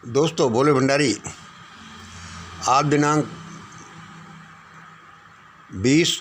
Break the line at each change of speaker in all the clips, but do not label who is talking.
दोस्तों, भोले भंडारी। आज दिनांक 20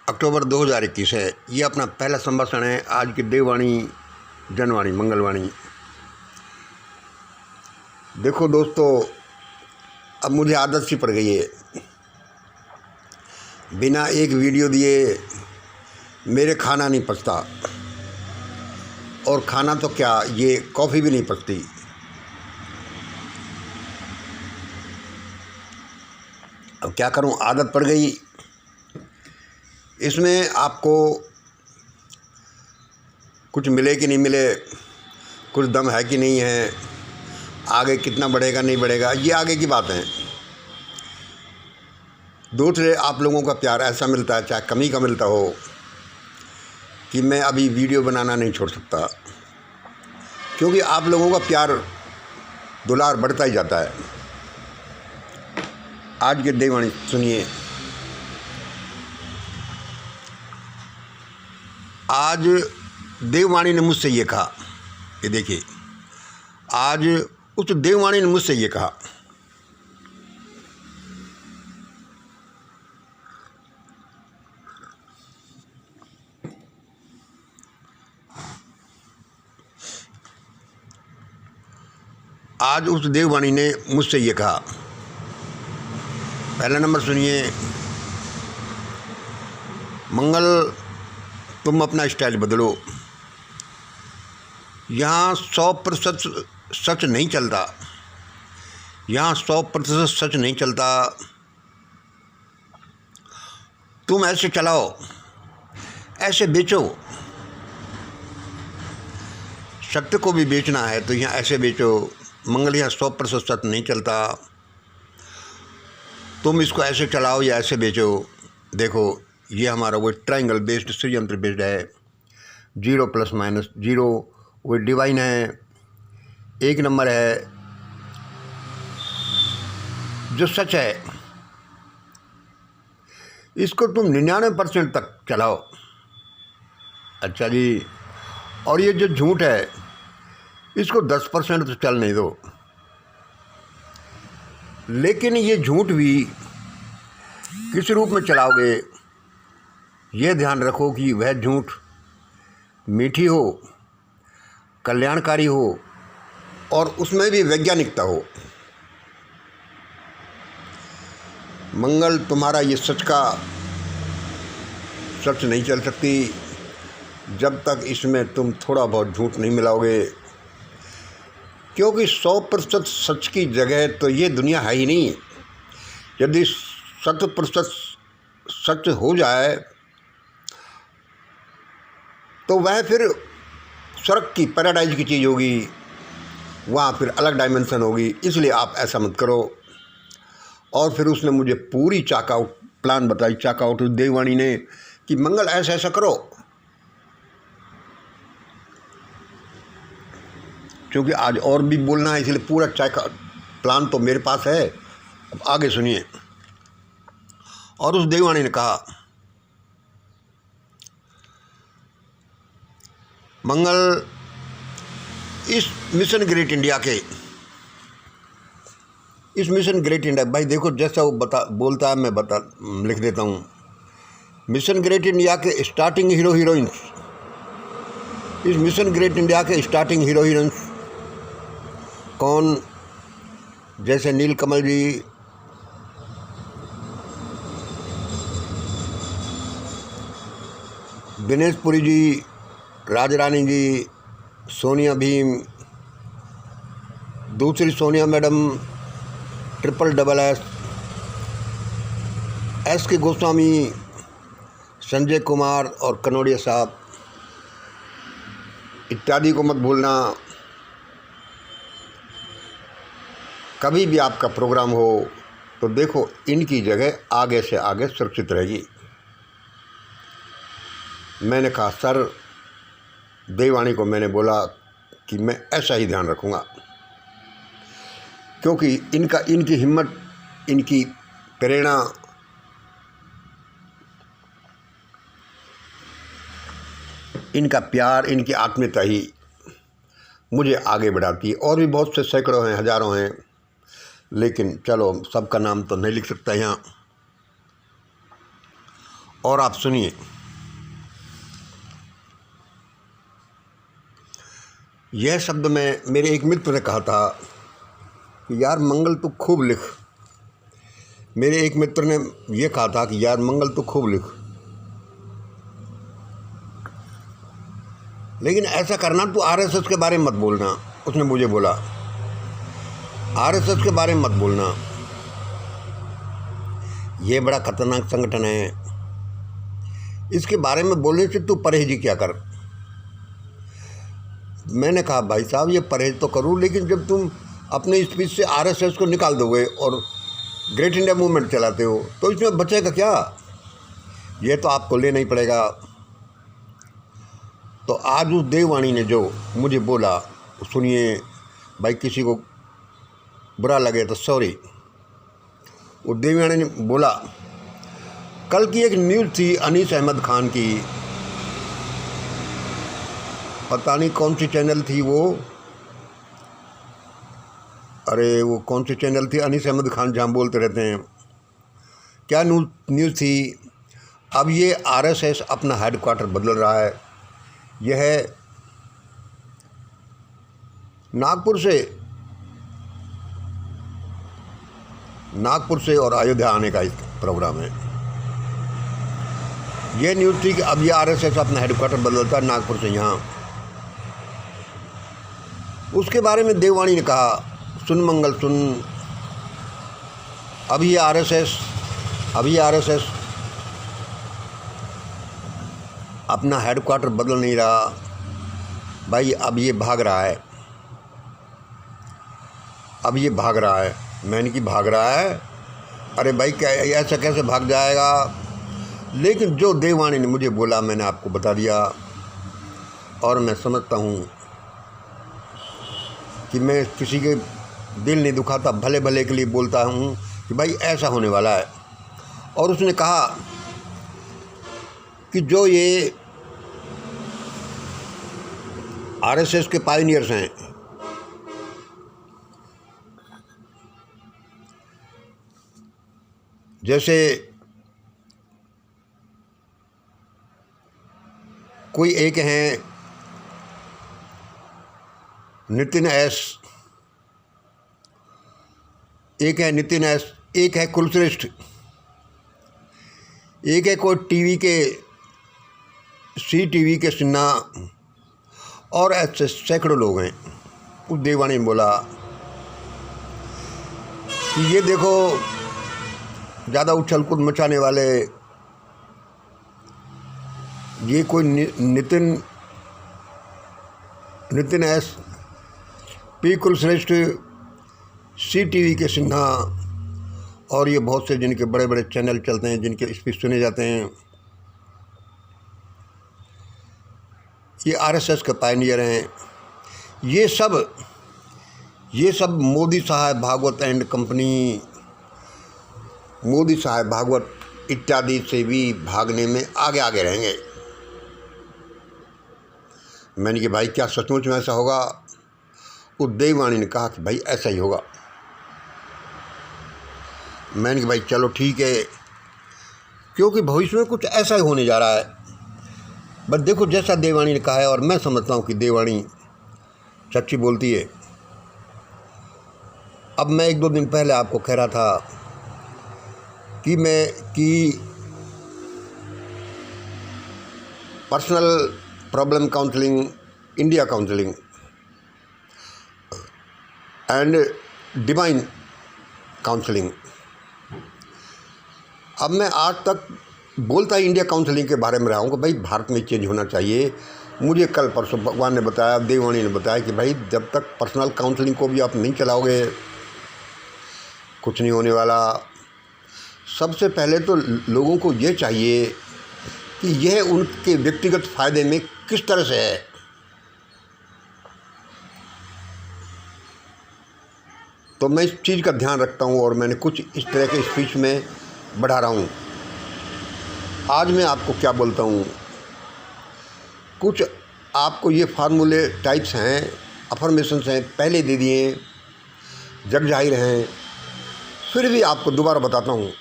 अक्टूबर 2021 है। ये अपना पहला संभाषण है आज की देववाणी, जनवाणी, मंगलवाणी। देखो दोस्तों, अब मुझे आदत सी पड़ गई है, बिना एक वीडियो दिए मेरे खाना नहीं पचता। और खाना तो क्या, ये कॉफ़ी भी नहीं पचती। अब क्या करूं, आदत पड़ गई। इसमें आपको कुछ मिले कि नहीं मिले, कुछ दम है कि नहीं है, आगे कितना बढ़ेगा नहीं बढ़ेगा, ये आगे की बात है। दूसरे, आप लोगों का प्यार ऐसा मिलता है, चाहे कमी का मिलता हो, कि मैं अभी वीडियो बनाना नहीं छोड़ सकता, क्योंकि आप लोगों का प्यार दुलार बढ़ता ही जाता है। आज की देववाणी सुनिए। आज देववाणी ने मुझसे ये कहा, ये देखिए, आज उस देववाणी ने मुझसे ये कहा, आज उस देववाणी ने मुझसे ये कहा। पहला नंबर सुनिए। मंगल, तुम अपना स्टाइल बदलो। यहाँ 100% सच नहीं चलता, यहाँ 100% सच नहीं चलता। तुम ऐसे चलाओ, ऐसे बेचो। सत्य को भी बेचना है तो यहाँ ऐसे बेचो। मंगल, यहाँ 100% सच नहीं चलता, तुम इसको ऐसे चलाओ या ऐसे बेचो। देखो, ये हमारा वो ट्रायंगल बेस्ड, षड्यंत्र बेस्ड है। 0 ± 0 वो डिवाइन है, एक नंबर है, जो सच है। इसको तुम 99% तक चलाओ। अच्छा जी। और ये जो झूठ है, इसको 10% तो चल नहीं दो। लेकिन ये झूठ भी किस रूप में चलाओगे, ये ध्यान रखो कि वह झूठ मीठी हो, कल्याणकारी हो, और उसमें भी वैज्ञानिकता हो। मंगल, तुम्हारा ये सच का सच नहीं चल सकती जब तक इसमें तुम थोड़ा बहुत झूठ नहीं मिलाओगे, क्योंकि 100% सच की जगह तो ये दुनिया है ही नहीं। यदि 100% सच हो जाए तो वह फिर स्वर्ग की, पैराडाइज की चीज़ होगी, वहाँ फिर अलग डायमेंशन होगी। इसलिए आप ऐसा मत करो। और फिर उसने मुझे पूरी चाकआउट प्लान बताई, चाकआउट देववाणी ने, कि मंगल ऐसा ऐसा करो। क्योंकि आज और भी बोलना है, इसलिए पूरा चाका प्लान तो मेरे पास है। अब आगे सुनिए। और उस देववाणी ने कहा, मंगल, इस मिशन ग्रेट इंडिया के, इस मिशन ग्रेट इंडिया, भाई देखो जैसा वो बोलता है, मैं लिख देता हूँ। मिशन ग्रेट इंडिया के स्टार्टिंग हीरो हीरोइंस, इस मिशन ग्रेट इंडिया के स्टार्टिंग हीरो हीरोइंस कौन? जैसे नीलकमल जी, दिनेश पुरी जी, राजरानी जी, सोनिया भीम, दूसरी Sonia madam, SSS, SK Goswami, Sanjay Kumar और कनोडिया साहब इत्यादि को मत भूलना। कभी भी आपका प्रोग्राम हो तो देखो, इनकी जगह आगे से आगे सुरक्षित रहेगी। मैंने कहा, सर, देववाणी को मैंने बोला कि मैं ऐसा ही ध्यान रखूँगा, क्योंकि इनकी हिम्मत, इनकी प्रेरणा, इनका प्यार, इनकी आत्मीयता ही मुझे आगे बढ़ाती है। और भी बहुत से सैकड़ों हैं, हज़ारों हैं, लेकिन चलो सबका नाम तो नहीं लिख सकता यहाँ। और आप सुनिए, यह शब्द मैं मेरे एक मित्र ने कहा था कि यार मंगल तो खूब लिख। मेरे एक मित्र ने यह कहा था कि यार मंगल तो खूब लिख, लेकिन ऐसा करना तू आरएसएस के बारे में मत बोलना। उसने मुझे बोला आरएसएस के बारे में मत बोलना, ये बड़ा खतरनाक संगठन है, इसके बारे में बोलने से तू परहेजी क्या कर। मैंने कहा भाई साहब ये परहेज तो करूँ, लेकिन जब तुम अपने स्पीच से आरएसएस को निकाल दोगे और ग्रेट इंडिया मूवमेंट चलाते हो तो इसमें बचेगा क्या। ये तो आपको लेना ही पड़ेगा। तो आज उस देववाणी ने जो मुझे बोला, सुनिए भाई, किसी को बुरा लगे तो सॉरी। वो देववाणी ने बोला, कल की एक न्यूज़ थी अनीस अहमद खान की, पता नहीं कौन सी चैनल थी वो, अरे वो कौन सी चैनल थी, अनीस अहमद खान जहाँ बोलते रहते हैं। क्या न्यूज़ थी, अब ये आरएसएस अपना हेडक्वार्टर बदल रहा है। यह है नागपुर से और अयोध्या आने का प्रोग्राम है। यह न्यूज़ थी कि अब ये आरएसएस अपना हेडक्वार्टर बदलता है नागपुर से यहाँ। उसके बारे में देववाणी ने कहा, सुन मंगल सुन, अब ये आरएसएस अपना हेडक्वार्टर बदल नहीं रहा भाई, अब ये भाग रहा है। मैंने कि भाग रहा है, अरे भाई क्या ऐसा कैसे भाग जाएगा। लेकिन जो देववाणी ने मुझे बोला मैंने आपको बता दिया, और मैं समझता हूँ कि मैं किसी के दिल नहीं दुखाता, भले भले के लिए बोलता हूँ कि भाई ऐसा होने वाला है। और उसने कहा कि जो ये आरएसएस के पायनियर्स हैं, जैसे कोई एक हैं नितिन एस, एक है कुलश्रेष्ठ, एक है कोई टीवी के सी के सिन्हा, और ऐसे सैकड़ों लोग हैं। उस देववाणी ने बोला कि ये देखो ज़्यादा उछल कूद मचाने वाले, ये कोई नितिन एस, पी कुलश्रेष्ठ, सी के सिन्हा, और ये बहुत से जिनके बड़े बड़े चैनल चलते हैं, जिनके स्पीच सुने जाते हैं, ये आरएसएस के पायनियर हैं। ये सब मोदी साहब भागवत एंड कंपनी, मोदी साहब भागवत इत्यादि से भी भागने में आगे रहेंगे। मैंने कि भाई क्या सचमुच में ऐसा होगा। उस देववाणी ने कहा कि भाई ऐसा ही होगा। मैंने कि भाई चलो ठीक है, क्योंकि भविष्य में कुछ ऐसा ही होने जा रहा है। बस देखो जैसा देववाणी ने कहा है, और मैं समझता हूँ कि देववाणी सच्ची बोलती है। अब मैं 1-2 दिन पहले आपको कह रहा था कि personal problem counselling, India counselling and divine counselling, अब मैं आज तक बोलता ही इंडिया काउंसलिंग के बारे में रहा हूँ कि भाई भारत में चेंज होना चाहिए। मुझे कल परसों भगवान ने बताया, देववाणी ने बताया कि भाई जब तक पर्सनल काउंसलिंग को भी आप नहीं चलाओगे कुछ नहीं होने वाला। सबसे पहले तो लोगों को ये चाहिए कि यह उनके व्यक्तिगत फ़ायदे में किस तरह से है। तो मैं इस चीज़ का ध्यान रखता हूँ, और मैंने कुछ इस तरह के स्पीच में बढ़ा रहा हूँ। आज मैं आपको क्या बोलता हूँ, कुछ आपको ये फार्मूले टाइप्स हैं, अफर्मेशंस हैं, पहले दे दिए, जग जाहिर हैं, फिर भी आपको दोबारा बताता हूँ।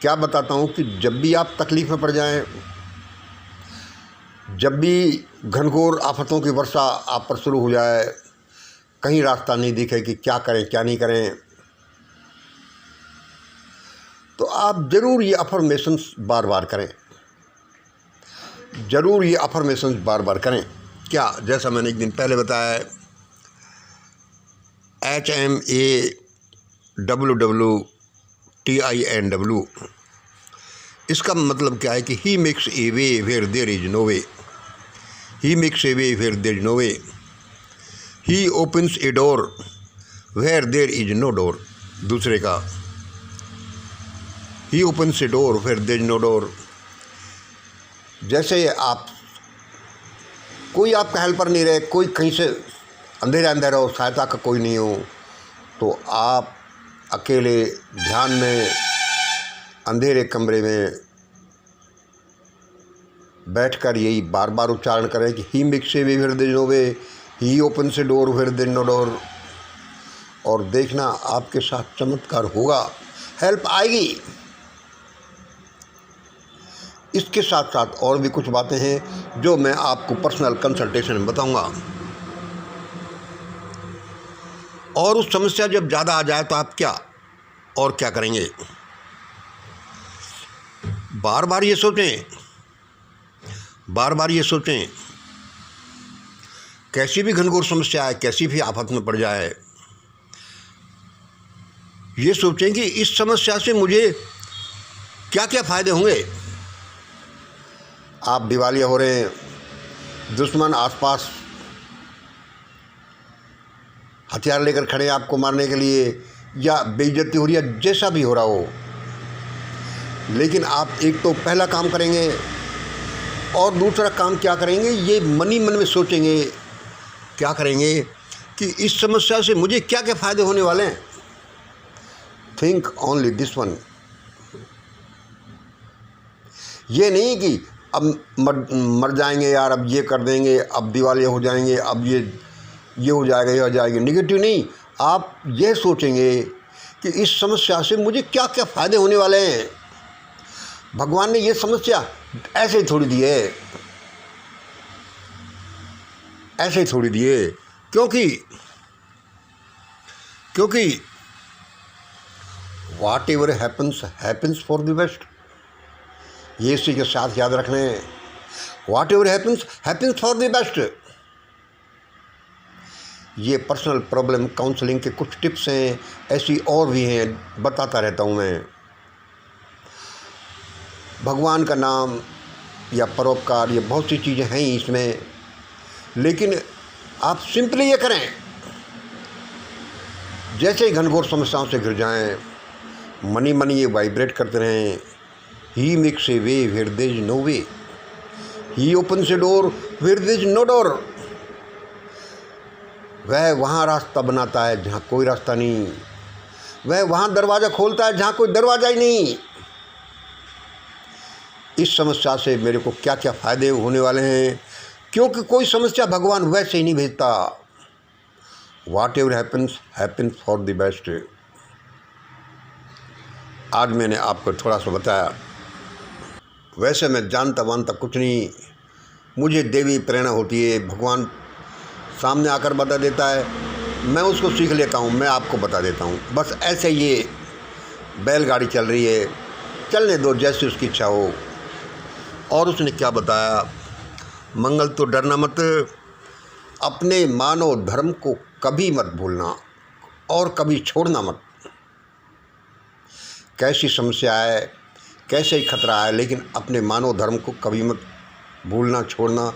क्या बताता हूँ कि जब भी आप तकलीफ़ में पड़ जाएं, जब भी घनघोर आफतों की वर्षा आप पर शुरू हो जाए, कहीं रास्ता नहीं दिखे कि क्या करें क्या नहीं करें, तो आप ज़रूर ये अफर्मेशंस बार बार करें, ज़रूर ये अफर्मेशंस बार बार करें। क्या, जैसा मैंने एक दिन पहले बताया, HMAWWTINW, इसका मतलब क्या है कि he makes a way where there is no way, he makes a way where there is no way, he opens a door where there is no door. दूसरे का, he opens a door where there is no door. जैसे आप, कोई आपका helper नहीं रहे, कोई कहीं से अंधेरा अंधेरा हो, सहायता का कोई नहीं हो, तो आप अकेले ध्यान में अंधेरे कमरे में बैठकर यही बार बार उच्चारण करें कि he makes a way where there is no way, he opens a door where there is no door. और देखना आपके साथ चमत्कार होगा, हेल्प आएगी। इसके साथ साथ और भी कुछ बातें हैं जो मैं आपको पर्सनल कंसल्टेशन में बताऊंगा। और उस समस्या जब ज़्यादा आ जाए तो आप क्या और क्या करेंगे। बार बार ये सोचें, बार बार ये सोचें, कैसी भी घनघोर समस्या आए, कैसी भी आफत में पड़ जाए, ये सोचें कि इस समस्या से मुझे क्या क्या फ़ायदे होंगे। आप दिवालिया हो रहे हैं, दुश्मन आसपास हथियार लेकर खड़े हैं आपको मारने के लिए, या बेइज्जती हो रही है, जैसा भी हो रहा हो, लेकिन आप एक तो पहला काम करेंगे और दूसरा काम क्या करेंगे, ये मन ही मन में सोचेंगे, क्या करेंगे कि इस समस्या से मुझे क्या क्या फ़ायदे होने वाले हैं। Think only this one. ये नहीं कि अब मर जाएंगे यार, अब ये कर देंगे, अब दिवालिया हो जाएंगे, अब ये हो जाएगा, ये हो जाएगा। निगेटिव नहीं, आप ये सोचेंगे कि इस समस्या से मुझे क्या क्या फ़ायदे होने वाले हैं। भगवान ने ये समस्या ऐसे ही थोड़ी दी है, ऐसे ही थोड़ी दी है, क्योंकि whatever happens happens for the best. ये इसी के साथ याद रखना है, whatever happens happens for the best. ये पर्सनल प्रॉब्लम काउंसलिंग के कुछ टिप्स हैं, ऐसी और भी हैं, बताता रहता हूँ मैं। भगवान का नाम या परोपकार, ये बहुत सी चीज़ें हैं ही इसमें, लेकिन आप सिंपली ये करें, जैसे ही घनघोर समस्याओं से घिर जाएं, मनी मनी ये वाइब्रेट करते रहें, he makes a way where there is no way, he opens a door where there is no door. वह वहाँ रास्ता बनाता है जहाँ कोई रास्ता नहीं, वह वहाँ दरवाज़ा खोलता है जहाँ कोई दरवाज़ा ही नहीं। इस समस्या से मेरे को क्या क्या फ़ायदे होने वाले हैं, क्योंकि कोई समस्या भगवान वैसे ही नहीं भेजता। Whatever happens happens for the best. आज मैंने आपको थोड़ा सा बताया, वैसे मैं जानता वानता कुछ नहीं, मुझे देवी प्रेरणा होती है, भगवान सामने आकर बता देता है, मैं उसको सीख लेता हूँ, मैं आपको बता देता हूँ। बस ऐसे ये बैलगाड़ी चल रही है, चलने दो जैसी उसकी इच्छा हो। और उसने क्या बताया, मंगल तो डरना मत, अपने मानव धर्म को कभी मत भूलना और कभी छोड़ना मत। कैसी समस्या है, कैसे ही खतरा है, लेकिन अपने मानव धर्म को कभी मत भूलना छोड़ना।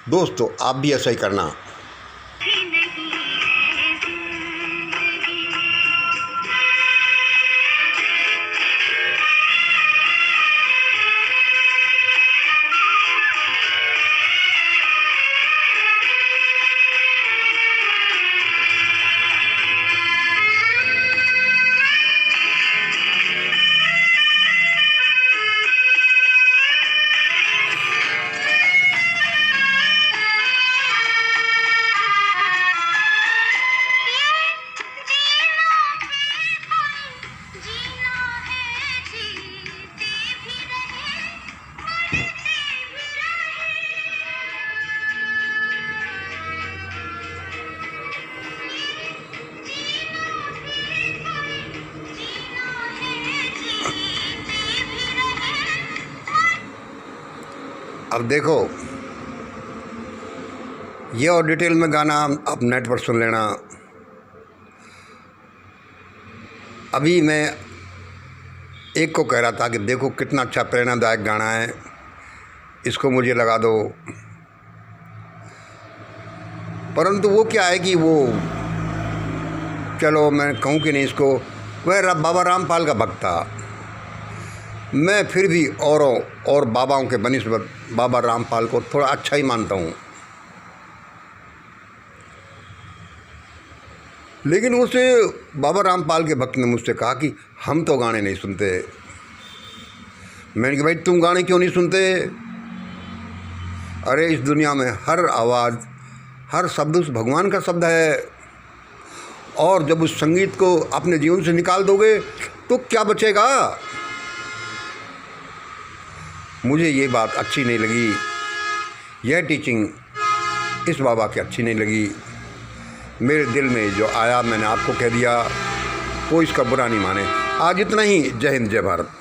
दोस्तों, आप भी ऐसा ही करना। अब देखो, ये और डिटेल में गाना आप नेट पर सुन लेना। अभी मैं एक को कह रहा था कि देखो कितना अच्छा प्रेरणादायक गाना है, इसको मुझे लगा दो, परंतु वो क्या है कि वो, चलो मैं कहूँ कि नहीं इसको, वह बाबा रामपाल का भक्त था। मैं फिर भी औरों और बाबाओं के बनिस्बत बाबा रामपाल को थोड़ा अच्छा ही मानता हूँ। लेकिन उसे बाबा रामपाल के भक्त ने मुझसे कहा कि हम तो गाने नहीं सुनते। मैंने कहा भाई तुम गाने क्यों नहीं सुनते? अरे इस दुनिया में हर आवाज़, हर शब्द उस भगवान का शब्द है, और जब उस संगीत को अपने जीवन से निकाल दोगे तो क्या बचेगा? मुझे ये बात अच्छी नहीं लगी, यह टीचिंग इस बाबा की अच्छी नहीं लगी। मेरे दिल में जो आया मैंने आपको कह दिया, कोई इसका बुरा नहीं माने। आज इतना ही। जय हिंद, जय भारत।